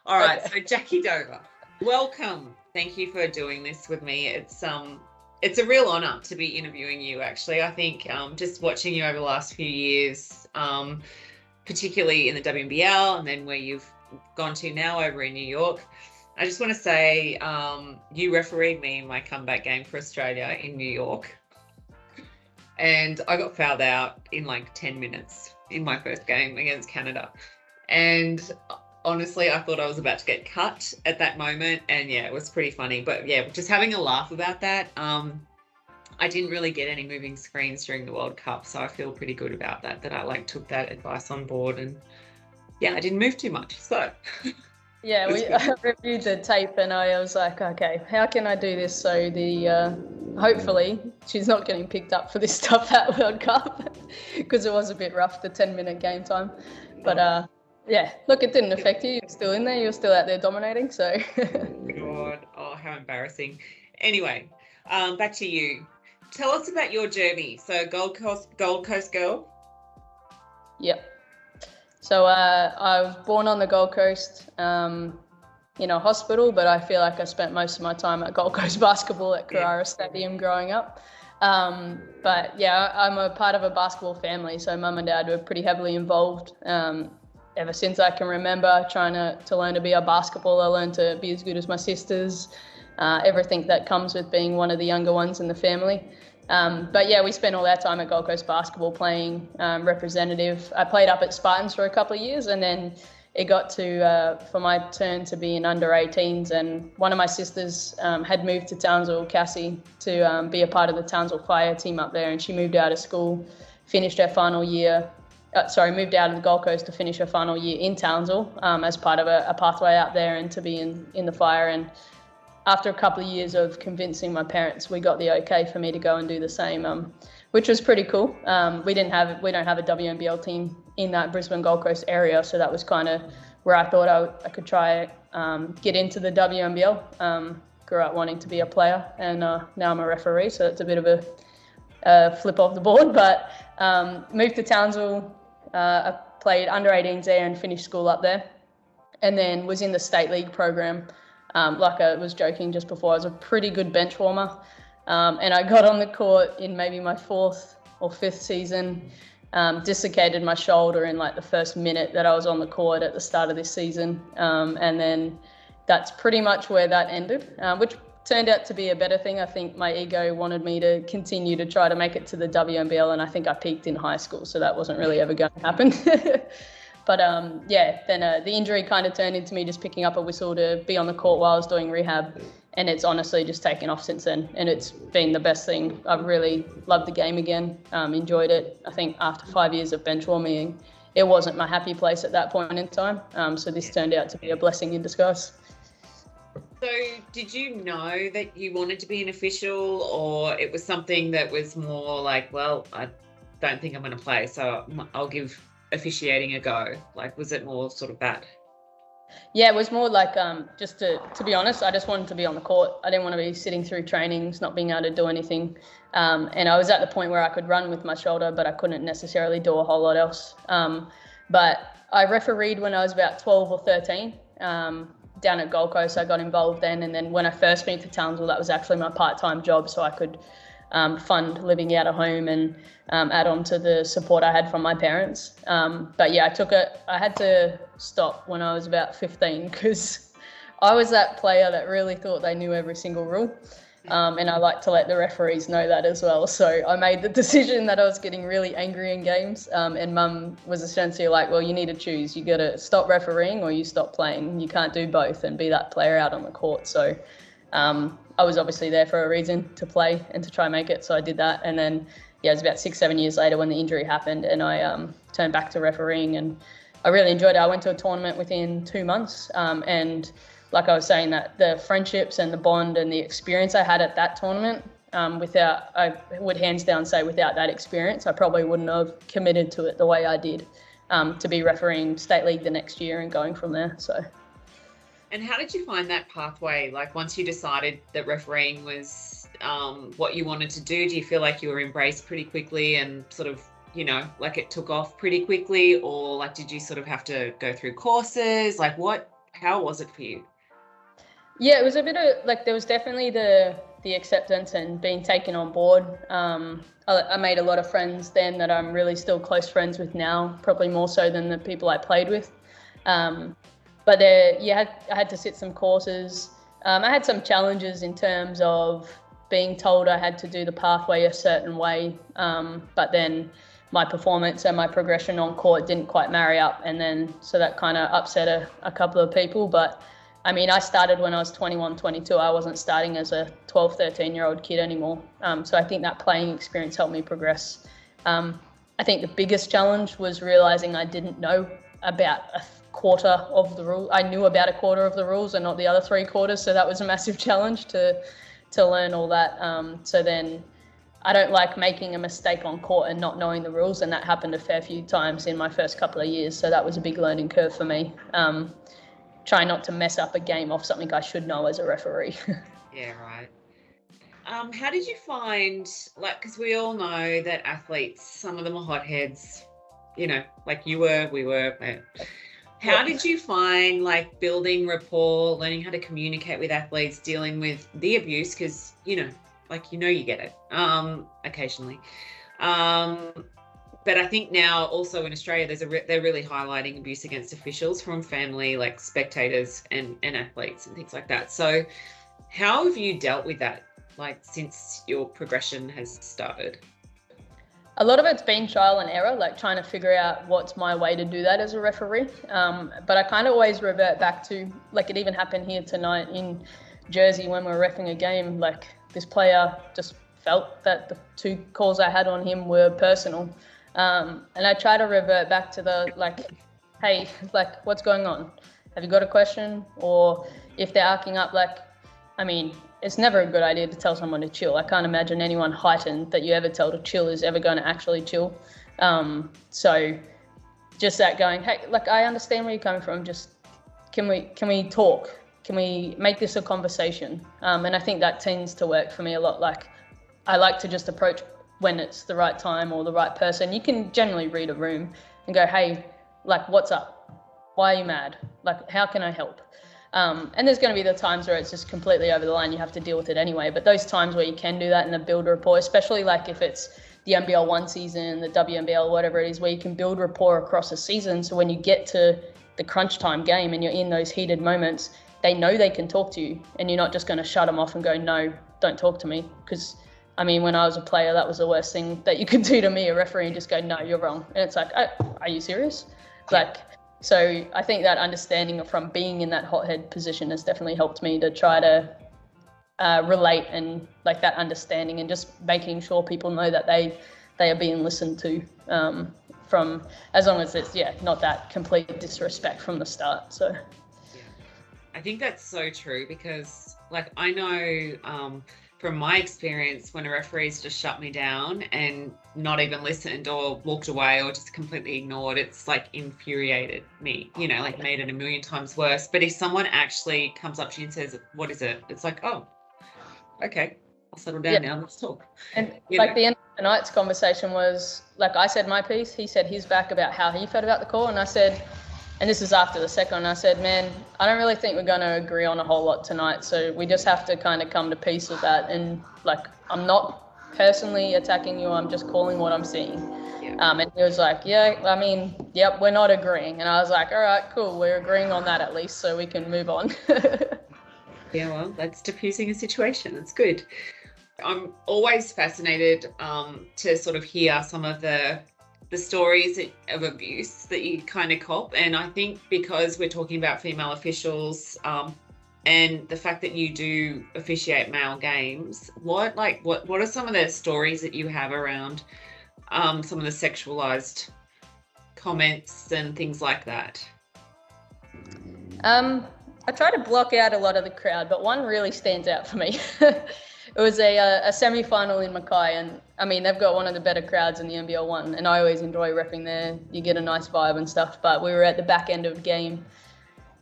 All right, so Jacqui Dover, welcome. Thank you for doing this with me. It's a real honour to be interviewing you, actually. I think just watching you over the last few years, particularly in the WNBL and then where you've gone to now over in New York, I just want to say you refereed me in my comeback game for Australia in New York, and I got fouled out in like 10 minutes in my first game against Canada. And honestly, I thought I was about to get cut at that moment, and yeah, it was pretty funny. But yeah, just having a laugh about that. I didn't really get any moving screens during the World Cup, so I feel pretty good about that. That I like took that advice on board, and yeah, I didn't move too much. So yeah, I reviewed the tape, and I was like, okay, how can I do this so the hopefully she's not getting picked up for this stuff at World Cup, because it was a bit rough, the 10-minute game time. But yeah, look, it didn't affect you. You're still in there. You're still out there dominating. So. God, oh, how embarrassing. Anyway, back to you. Tell us about your journey. So Gold Coast girl. Yep. So I was born on the Gold Coast in a hospital, but I feel like I spent most of my time at Gold Coast basketball at Carrara Stadium growing up. But yeah, I'm a part of a basketball family. So mum and dad were pretty heavily involved. Ever since I can remember, trying to learn to be a basketball, I learned to be as good as my sisters, everything that comes with being one of the younger ones in the family. But yeah, we spent all our time at Gold Coast basketball playing representative. I played up at Spartans for a couple of years, and then it got to for my turn to be in under 18s, and one of my sisters had moved to Townsville, Cassie, to be a part of the Townsville Fire team up there, and she moved out of school, finished her final year. Moved out of the Gold Coast to finish her final year in Townsville as part of a pathway out there and to be in the Fire. And after a couple of years of convincing my parents, we got the okay for me to go and do the same, which was pretty cool. We don't have a WNBL team in that Brisbane Gold Coast area, so that was kind of where I thought I could try get into the WNBL. Grew up wanting to be a player, and now I'm a referee, so it's a bit of a flip off the board. But moved to Townsville. I played under 18s there and finished school up there, and then was in the state league program. Like I was joking just before, I was a pretty good bench warmer, and I got on the court in maybe my 4th or 5th season, dislocated my shoulder in like the first minute that I was on the court at the start of this season, and then that's pretty much where that ended, which turned out to be a better thing. I think my ego wanted me to continue to try to make it to the WNBL, and I think I peaked in high school, so that wasn't really ever going to happen. But yeah, then the injury kind of turned into me just picking up a whistle to be on the court while I was doing rehab, and it's honestly just taken off since then, and it's been the best thing. I've really loved the game again, enjoyed it. I think after 5 years of bench warming, it wasn't my happy place at that point in time, so this turned out to be a blessing in disguise. So did you know that you wanted to be an official, or it was something that was more like, well, I don't think I'm going to play, so I'll give officiating a go? Like, was it more sort of that? Yeah, it was more like just to be honest, I just wanted to be on the court. I didn't want to be sitting through trainings, not being able to do anything. And I was at the point where I could run with my shoulder, but I couldn't necessarily do a whole lot else. But I refereed when I was about 12 or 13. Down at Gold Coast, I got involved then, and then when I first moved to Townsville, that was actually my part-time job, so I could fund living out of home and add on to the support I had from my parents. But yeah, I had to stop when I was about 15, because I was that player that really thought they knew every single rule. And I like to let the referees know that as well. So I made the decision that I was getting really angry in games, and mum was essentially like, well, you need to choose. You got to stop refereeing or you stop playing. You can't do both and be that player out on the court. So I was obviously there for a reason, to play and to try and make it. So I did that. And then, yeah, it was about 6-7 years later when the injury happened, and I turned back to refereeing, and I really enjoyed it. I went to a tournament within 2 months, and like I was saying, that the friendships and the bond and the experience I had at that tournament, I would hands down say without that experience, I probably wouldn't have committed to it the way I did, to be refereeing state league the next year and going from there. So. And how did you find that pathway? Like, once you decided that refereeing was what you wanted to do you feel like you were embraced pretty quickly and sort of, you know, like it took off pretty quickly, or like did you sort of have to go through courses? Like how was it for you? Yeah, it was a bit of like, there was definitely the acceptance and being taken on board. I made a lot of friends then that I'm really still close friends with now, probably more so than the people I played with. But I had to sit some courses. I had some challenges in terms of being told I had to do the pathway a certain way, but then my performance and my progression on court didn't quite marry up, and then so that kind of upset a couple of people. But I mean, I started when I was 21, 22. I wasn't starting as a 12, 13-year-old kid anymore. So I think that playing experience helped me progress. I think the biggest challenge was realizing I didn't know about a quarter of the rules. I knew about a quarter of the rules and not the other 3/4. So that was a massive challenge to learn all that. So then I don't like making a mistake on court and not knowing the rules. And that happened a fair few times in my first couple of years. So that was a big learning curve for me. Try not to mess up a game off something I should know as a referee. Yeah, right. How did you find, like, because we all know that athletes, some of them are hotheads, you know, like you were, we were. How did you find, like, building rapport, learning how to communicate with athletes, dealing with the abuse? Because, you know, like, you get it occasionally. But I think now also in Australia, they're really highlighting abuse against officials from family, like spectators and athletes and things like that. So how have you dealt with that, like, since your progression has started? A lot of it's been trial and error, like trying to figure out what's my way to do that as a referee. But I kind of always revert back to, like, it even happened here tonight in Jersey when we were reffing a game. Like, this player just felt that the 2 calls I had on him were personal. And I try to revert back to the, like, hey, like, what's going on? Have you got a question? Or if they're arcing up, like, I mean, it's never a good idea to tell someone to chill. I can't imagine anyone heightened that you ever tell to chill is ever going to actually chill. So just that going, hey, like, I understand where you're coming from. Just can we talk? Can we make this a conversation? And I think that tends to work for me a lot. Like, I like to just approach when it's the right time or the right person. You can generally read a room and go, hey, like, what's up? Why are you mad? Like, how can I help? And there's going to be the times where it's just completely over the line. You have to deal with it anyway. But those times where you can do that and build rapport, especially like if it's the NBL 1 season, the WNBL, whatever it is, where you can build rapport across a season. So when you get to the crunch time game and you're in those heated moments, they know they can talk to you and you're not just going to shut them off and go, no, don't talk to me. Because I mean, when I was a player, that was the worst thing that you could do to me, a referee, and just go, no, you're wrong. And it's like, oh, are you serious? Like, so I think that understanding from being in that hothead position has definitely helped me to try to relate, and like that understanding and just making sure people know that they are being listened to, from, as long as it's, not that complete disrespect from the start. So yeah, I think that's so true, because like, I know from my experience, when a referee's just shut me down and not even listened or walked away or just completely ignored, it's like infuriated me, like made it a million times worse. But if someone actually comes up to you and says, what is it? It's like, oh, okay, I'll settle down now, let's talk. And like the end of tonight's conversation was, like, I said my piece, he said his back about how he felt about the call, and I said, and this is after the second, I said, man, I don't really think we're going to agree on a whole lot tonight. So we just have to kind of come to peace with that. And like, I'm not personally attacking you. I'm just calling what I'm seeing. Yeah. And he was like, yeah, I mean, yep, we're not agreeing. And I was like, all right, cool. We're agreeing on that at least, so we can move on. Yeah, well, that's diffusing a situation. That's good. I'm always fascinated to sort of hear some of the stories of abuse that you kind of cop. And I think because we're talking about female officials and the fact that you do officiate male games, what are some of the stories that you have around some of the sexualized comments and things like that? I try to block out a lot of the crowd, but one really stands out for me. It was a semi-final in Mackay, and I mean, they've got one of the better crowds in the NBL 1, and I always enjoy repping there. You get a nice vibe and stuff, but we were at the back end of the game.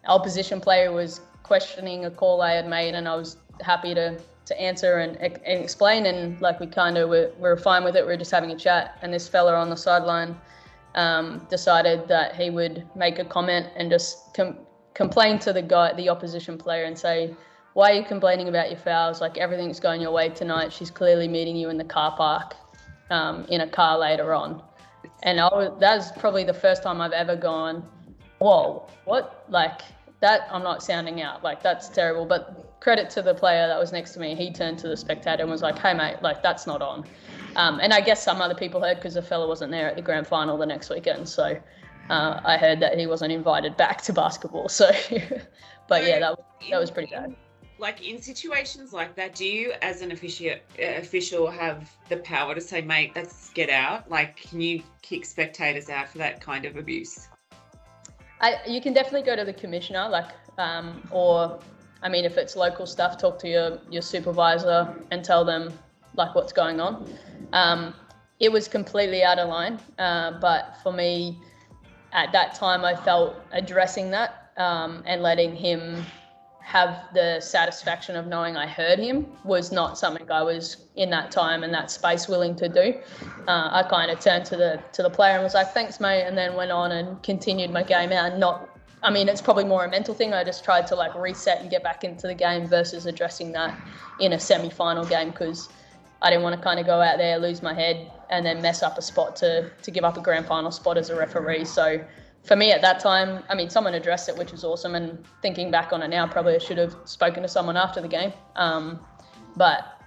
Our opposition player was questioning a call I had made, and I was happy to answer and explain, and like we kind of were fine with it. We were just having a chat, and this fella on the sideline decided that he would make a comment and just complain to the opposition player and say, why are you complaining about your fouls? Like, everything's going your way tonight. She's clearly meeting you in the car park, in a car later on. And that was probably the first time I've ever gone, whoa, what? Like, that, I'm not sounding out. Like, that's terrible. But credit to the player that was next to me. He turned to the spectator and was like, hey, mate, like, that's not on. And I guess some other people heard because the fella wasn't there at the grand final the next weekend. So I heard that he wasn't invited back to basketball. So, but yeah, that was pretty bad. Like, in situations like that, do you, as an official, have the power to say, mate, let's get out? Like, can you kick spectators out for that kind of abuse? You can definitely go to the commissioner, like, or, I mean, if it's local stuff, talk to your supervisor and tell them, like, what's going on. It was completely out of line, but for me, at that time, I felt addressing that and letting him have the satisfaction of knowing I heard him was not something I was in that time and that space willing to do. I kind of turned to the player and was like, thanks, mate, and then went on and continued my game out. And it's probably more a mental thing. I just tried to, like, reset and get back into the game versus addressing that in a semi-final game, because I didn't want to kind of go out there, lose my head, and then mess up a spot to give up a grand final spot as a referee. So for me at that time, I mean, someone addressed it, which was awesome. And thinking back on it now, probably I should have spoken to someone after the game. But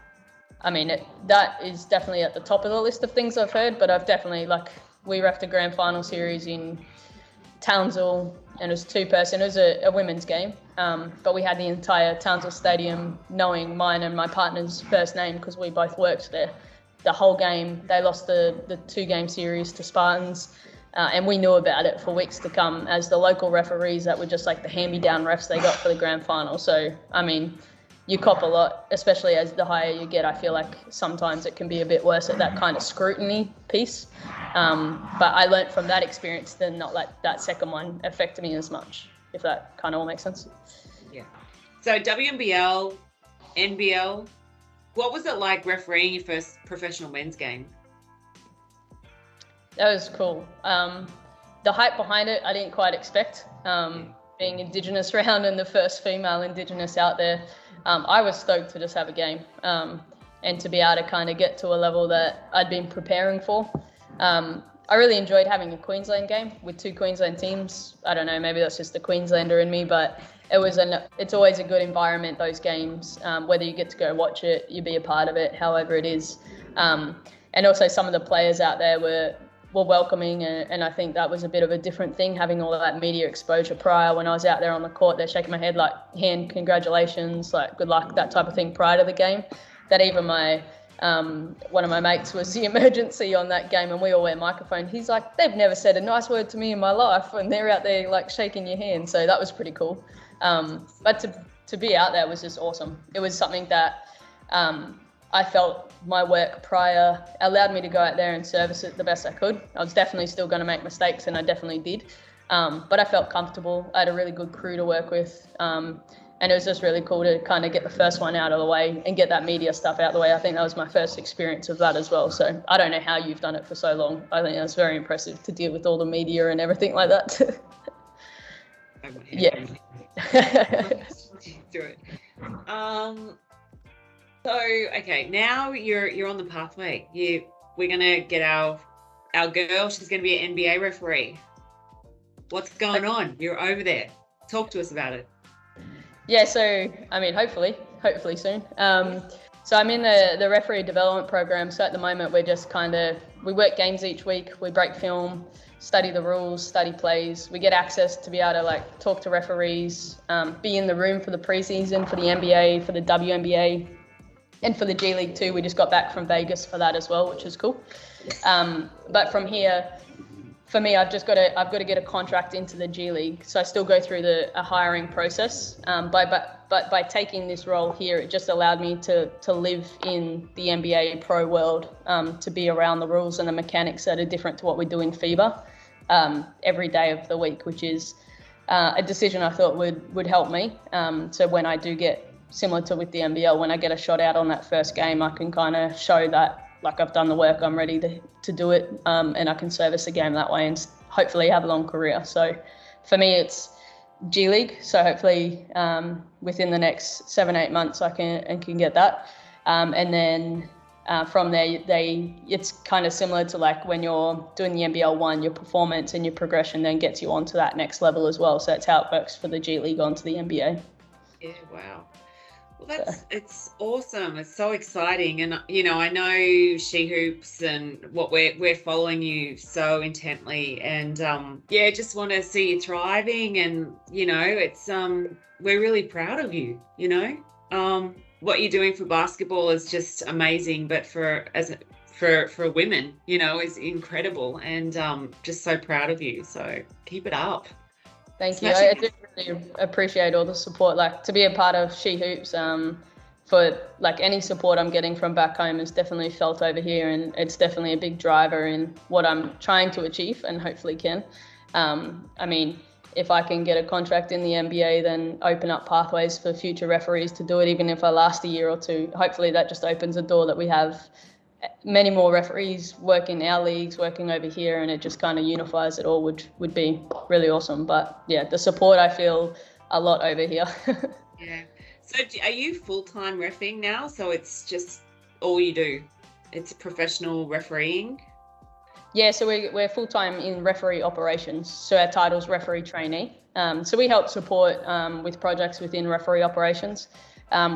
I mean, that is definitely at the top of the list of things I've heard. But I've definitely, like, we reffed a grand final series in Townsville, and it was two-person. It was a women's game. But we had the entire Townsville Stadium knowing mine and my partner's first name because we both worked there. The whole game, they lost the two-game series to Spartans. And we knew about it for weeks to come as the local referees that were just like the hand-me-down refs they got for the grand final. So, I mean, you cop a lot, especially as the higher you get. I feel like sometimes it can be a bit worse at that kind of scrutiny piece. But I learnt from that experience then not let that second one affect me as much, if that kind of all makes sense. Yeah. So WNBL, NBL, what was it like refereeing your first professional men's game? That was cool. The hype behind it, I didn't quite expect. Being Indigenous round and the first female Indigenous out there, I was stoked to just have a game and to be able to kind of get to a level that I'd been preparing for. I really enjoyed having a Queensland game with two Queensland teams. I don't know, maybe that's just the Queenslander in me, but it's always a good environment, those games, whether you get to go watch it, you be a part of it, however it is. And also some of the players out there were welcoming, and I think that was a bit of a different thing, having all of that media exposure prior. When I was out there on the court, they're shaking my head like, hand, congratulations, like, good luck, that type of thing prior to the game. That even one of my mates was the emergency on that game, and we all wear microphones. He's like, they've never said a nice word to me in my life, and they're out there like shaking your hand. So that was pretty cool. But to be out there was just awesome. It was something that I felt my work prior allowed me to go out there and service it the best I could. I was definitely still going to make mistakes, and I definitely did. But I felt comfortable. I had a really good crew to work with. And it was just really cool to kind of get the first one out of the way and get that media stuff out of the way. I think that was my first experience of that as well. So I don't know how you've done it for so long. I think that's very impressive to deal with all the media and everything like that. Yeah. Do it. So okay, now you're on the pathway. We're gonna get our girl. She's gonna be an NBA referee. What's going on? You're over there. Talk to us about it. Yeah, so I mean, hopefully soon. So I'm in the referee development program. So at the moment, we're just we work games each week. We break film, study the rules, study plays. We get access to be able to like talk to referees, be in the room for the preseason, for the NBA, for the WNBA, and for the G League too. We just got back from Vegas for that as well, which is cool. But from here, for me, I've got to get a contract into the G League. So I still go through a hiring process. But by taking this role here, it just allowed me to live in the NBA pro world, to be around the rules and the mechanics that are different to what we do in FIBA every day of the week, which is a decision I thought would help me. So when I do get, similar to with the NBL, when I get a shot out on that first game, I can kind of show that like I've done the work, I'm ready to do it, and I can service the game that way and hopefully have a long career. So for me, it's G League. So hopefully within the next 7-8 months I can get that. And then from there, it's kind of similar to like when you're doing the NBL 1, your performance and your progression then gets you onto that next level as well. So that's how it works for the G League onto the NBA. Yeah, wow. Well, it's awesome. It's so exciting. And, you know, I know She Hoops and what we're following you so intently. And, yeah, just want to see you thriving. And, you know, it's we're really proud of you, you know. What you're doing for basketball is just amazing, but for women, you know, is incredible, and just so proud of you. So keep it up. Thank you. I do really appreciate all the support. Like, to be a part of She Hoops, for like any support I'm getting from back home is definitely felt over here, and it's definitely a big driver in what I'm trying to achieve and hopefully can. I mean, if I can get a contract in the NBA, then open up pathways for future referees to do it, even if I last a year or two. Hopefully that just opens a door that we have many more referees working our leagues, working over here, and it just kind of unifies it all, which would be really awesome. But yeah, the support I feel a lot over here. Yeah. So are you full-time reffing now? So it's just all you do? It's professional refereeing? Yeah, so we're full-time in referee operations. So our title's referee trainee. So we help support with projects within referee operations.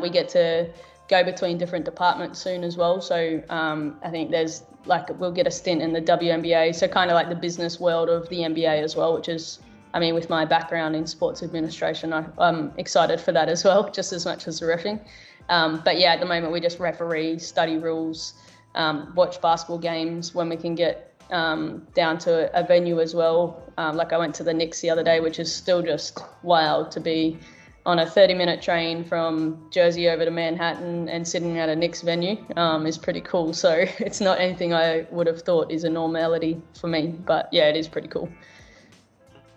We get to go between different departments soon as well. So I think there's we'll get a stint in the WNBA. So kind of like the business world of the NBA as well, which is, I mean, with my background in sports administration, I'm excited for that as well, just as much as the reffing. But yeah, at the moment we just referee, study rules, watch basketball games when we can get down to a venue as well. Like I went to the Knicks the other day, which is still just wild to be on a 30-minute train from Jersey over to Manhattan and sitting at a Knicks venue is pretty cool. So it's not anything I would have thought is a normality for me, but yeah, it is pretty cool.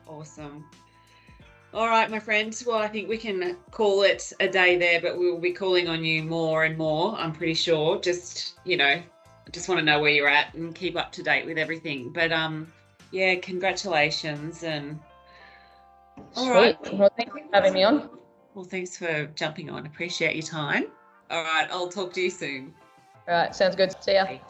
Awesome. All right, my friend. Well, I think we can call it a day there, but we will be calling on you more and more, I'm pretty sure. Just, you know, I just want to know where you're at and keep up to date with everything. But yeah, congratulations. And all right. Well, thanks for having me on. Well, thanks for jumping on. Appreciate your time. All right, I'll talk to you soon. All right, sounds good. See ya. Bye.